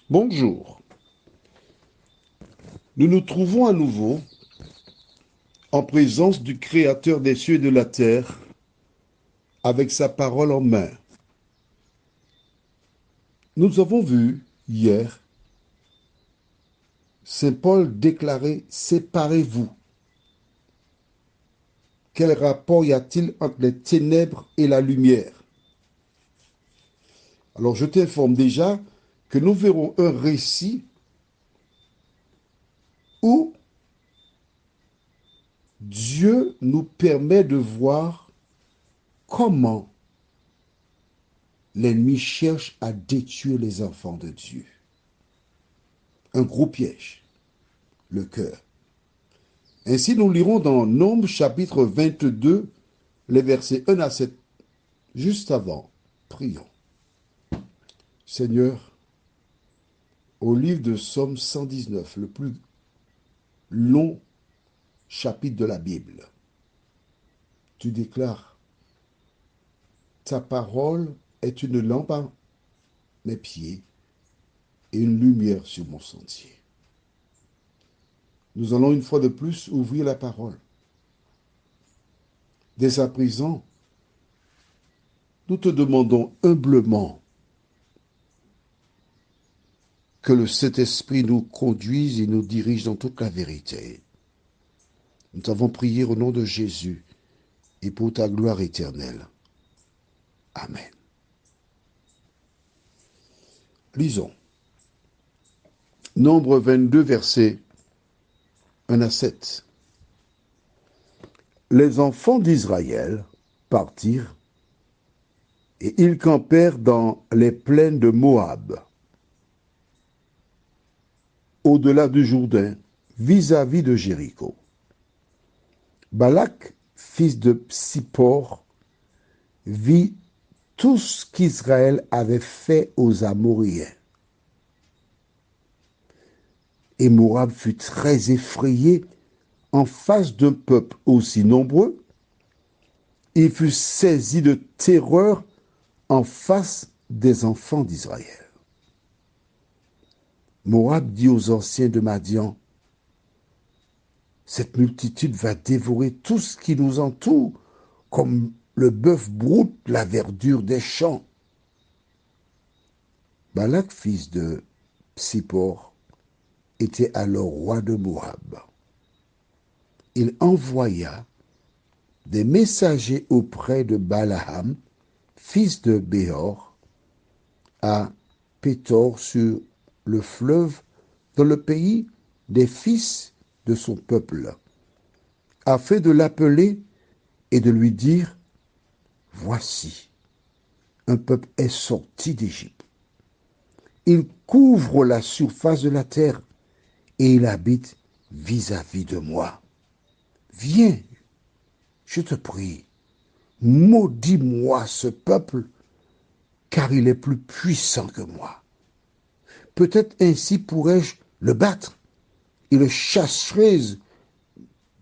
Bonjour, nous nous trouvons à nouveau en présence du Créateur des cieux et de la terre avec sa parole en main. Nous avons vu hier Saint Paul déclarer « Séparez-vous ». Quel rapport y a-t-il entre les ténèbres et la lumière? Alors je t'informe déjà que nous verrons un récit où Dieu nous permet de voir comment l'ennemi cherche à détruire les enfants de Dieu. Un gros piège, le cœur. Ainsi, nous lirons dans Nombres chapitre 22, les versets 1 à 7. Juste avant, prions. Seigneur, au livre de Somme 119, le plus long chapitre de la Bible, tu déclares, ta parole est une lampe à mes pieds et une lumière sur mon sentier. Nous allons une fois de plus ouvrir la parole. Dès à présent, nous te demandons humblement que le Saint-Esprit nous conduise et nous dirige dans toute la vérité. Nous avons prié au nom de Jésus et pour ta gloire éternelle. Amen. Lisons. Nombre 22, versets 1 à 7. Les enfants d'Israël partirent et ils campèrent dans les plaines de Moab, au-delà du Jourdain, vis-à-vis de Jéricho. Balak, fils de Tsippor, vit tout ce qu'Israël avait fait aux Amoréens. Et Moab fut très effrayé en face d'un peuple aussi nombreux. Il fut saisi de terreur en face des enfants d'Israël. Moab dit aux anciens de Madian, cette multitude va dévorer tout ce qui nous entoure, comme le bœuf broute la verdure des champs. Balak, fils de Tsippor, était alors roi de Moab. Il envoya des messagers auprès de Balaam, fils de Béor, à Pétor sur le fleuve, dans le pays des fils de son peuple, afin de l'appeler et de lui dire, voici, un peuple est sorti d'Égypte. Il couvre la surface de la terre et il habite vis-à-vis de moi. Viens, je te prie, maudis-moi ce peuple, car il est plus puissant que moi. Peut-être ainsi pourrais-je le battre et le chasserai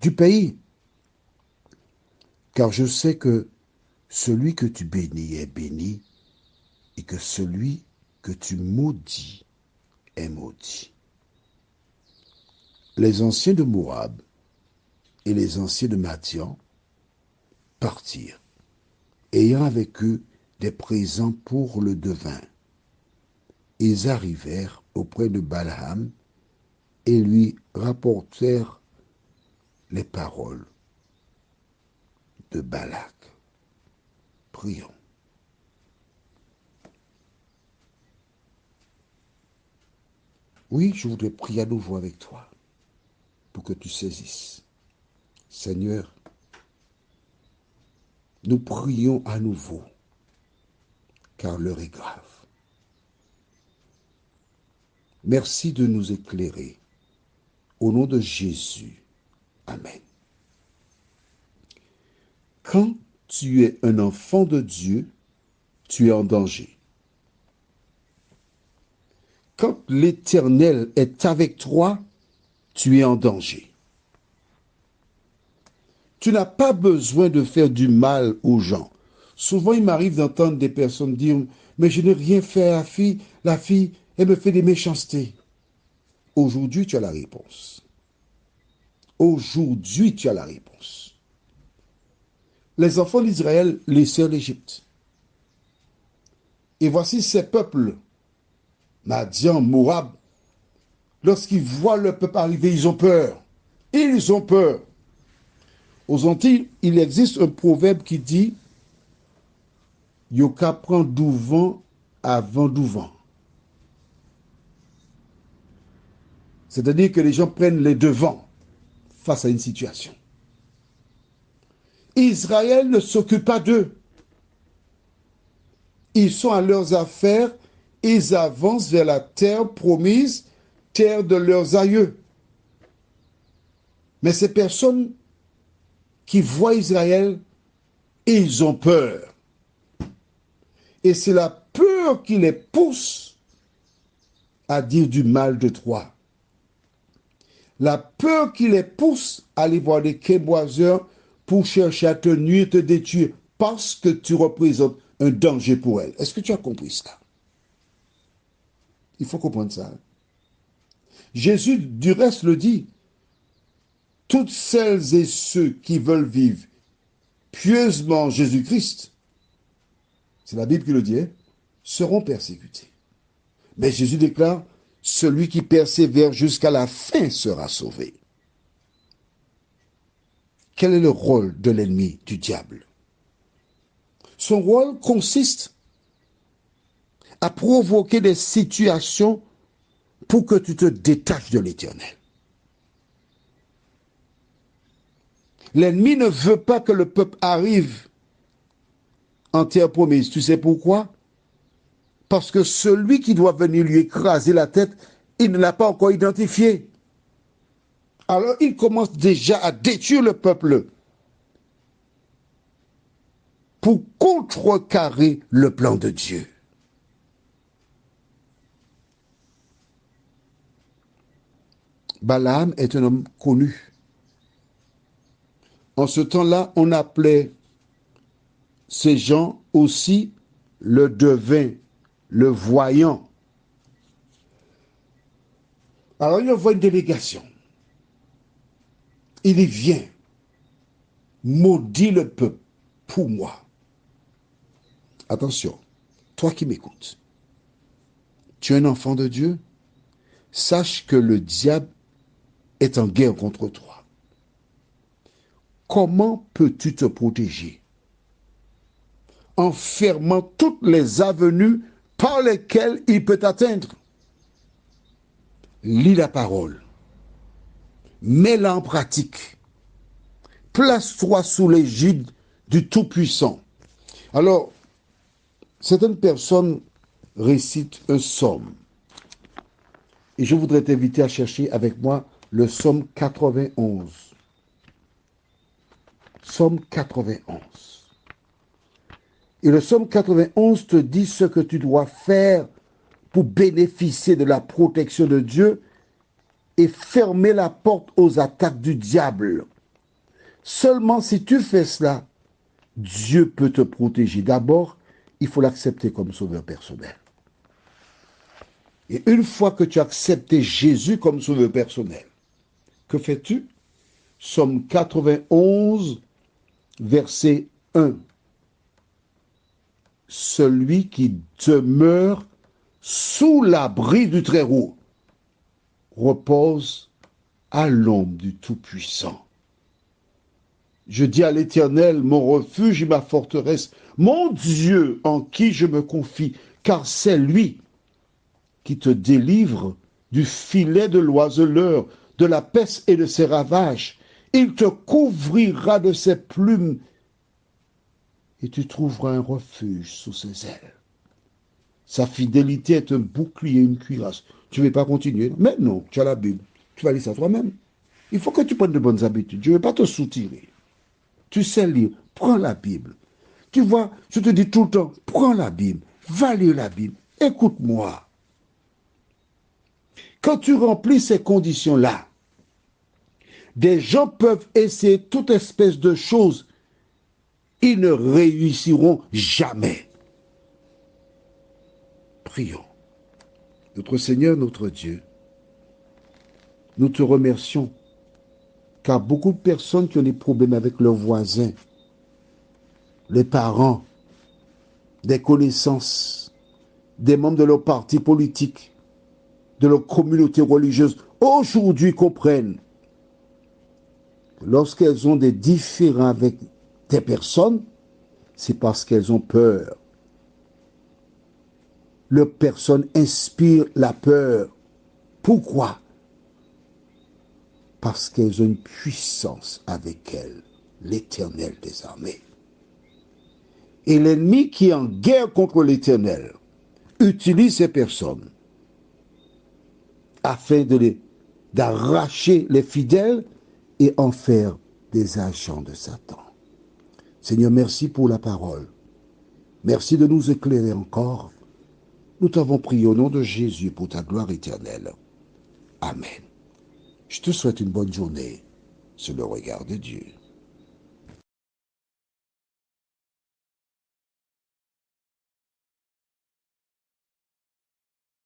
du pays. Car je sais que celui que tu bénis est béni et que celui que tu maudis est maudit. Les anciens de Moab et les anciens de Madian partirent, ayant avec eux des présents pour le devin. Ils arrivèrent auprès de Balaam et lui rapportèrent les paroles de Balak. Prions. Oui, je voudrais prier à nouveau avec toi pour que tu saisisses. Seigneur, nous prions à nouveau car l'heure est grave. Merci de nous éclairer. Au nom de Jésus. Amen. Quand tu es un enfant de Dieu, tu es en danger. Quand l'Éternel est avec toi, tu es en danger. Tu n'as pas besoin de faire du mal aux gens. Souvent, il m'arrive d'entendre des personnes dire « Mais je n'ai rien fait à la fille et me fait des méchancetés. Aujourd'hui, tu as la réponse. Aujourd'hui, tu as la réponse. Les enfants d'Israël laissèrent l'Égypte. Et voici ces peuples, Madian, Moab, lorsqu'ils voient le peuple arriver, ils ont peur. Ils ont peur. Aux Antilles, il existe un proverbe qui dit « Yoka prend du vent avant du vent ». C'est-à-dire que les gens prennent les devants face à une situation. Israël ne s'occupe pas d'eux. Ils sont à leurs affaires, ils avancent vers la terre promise, terre de leurs aïeux. Mais ces personnes qui voient Israël, ils ont peur. Et c'est la peur qui les pousse à dire du mal de toi. La peur qui les pousse à aller voir des québoiseurs pour chercher à te nuire, te détruire, parce que tu représentes un danger pour elles. Est-ce que tu as compris cela? Il faut comprendre ça. Jésus, du reste, le dit. Toutes celles et ceux qui veulent vivre pieusement Jésus-Christ, c'est la Bible qui le dit, hein, seront persécutés. Mais Jésus déclare, celui qui persévère jusqu'à la fin sera sauvé. Quel est le rôle de l'ennemi, du diable? Son rôle consiste à provoquer des situations pour que tu te détaches de l'Éternel. L'ennemi ne veut pas que le peuple arrive en terre promise. Tu sais pourquoi? Parce que celui qui doit venir lui écraser la tête, il ne l'a pas encore identifié. Alors il commence déjà à détruire le peuple pour contrecarrer le plan de Dieu. Balaam est un homme connu. En ce temps-là, on appelait ces gens aussi le devin, le voyant. Alors il envoie une délégation. Il y vient, maudit le peuple pour moi. Attention, toi qui m'écoutes, tu es un enfant de Dieu, sache que le diable est en guerre contre toi. Comment peux-tu te protéger? En fermant toutes les avenues par lesquelles il peut t'atteindre. Lis la parole. Mets-la en pratique. Place-toi sous l'égide du Tout-Puissant. Alors, certaines personnes récitent un psaume. Et je voudrais t'inviter à chercher avec moi le psaume 91. Psaume 91. Et le psaume 91 te dit ce que tu dois faire pour bénéficier de la protection de Dieu et fermer la porte aux attaques du diable. Seulement si tu fais cela, Dieu peut te protéger. D'abord, il faut l'accepter comme sauveur personnel. Et une fois que tu as accepté Jésus comme sauveur personnel, que fais-tu? Psaume 91, verset 1. Celui qui demeure sous l'abri du Très-Haut repose à l'ombre du Tout-Puissant. Je dis à l'Éternel, mon refuge et ma forteresse, mon Dieu en qui je me confie, car c'est lui qui te délivre du filet de l'oiseleur, de la peste et de ses ravages. Il te couvrira de ses plumes et tu trouveras un refuge sous ses ailes. Sa fidélité est un bouclier, une cuirasse. Tu ne veux pas continuer? Mais non, tu as la Bible. Tu vas lire ça toi-même. Il faut que tu prennes de bonnes habitudes. Je ne vais pas te soutirer. Tu sais lire, prends la Bible. Tu vois, je te dis tout le temps, prends la Bible, va lire la Bible, écoute-moi. Quand tu remplis ces conditions-là, des gens peuvent essayer toute espèce de choses, ils ne réussiront jamais. Prions. Notre Seigneur, notre Dieu, nous te remercions car beaucoup de personnes qui ont des problèmes avec leurs voisins, les parents, des connaissances, des membres de leur parti politique, de leur communauté religieuse, aujourd'hui comprennent que lorsqu'elles ont des différends avec des personnes, c'est parce qu'elles ont peur. Leur personne inspire la peur. Pourquoi? Parce qu'elles ont une puissance avec elles, l'Éternel des armées. Et l'ennemi qui est en guerre contre l'Éternel utilise ces personnes afin d'arracher les fidèles et en faire des agents de Satan. Seigneur, merci pour la parole. Merci de nous éclairer encore. Nous t'avons prié au nom de Jésus pour ta gloire éternelle. Amen. Je te souhaite une bonne journée sous le regard de Dieu.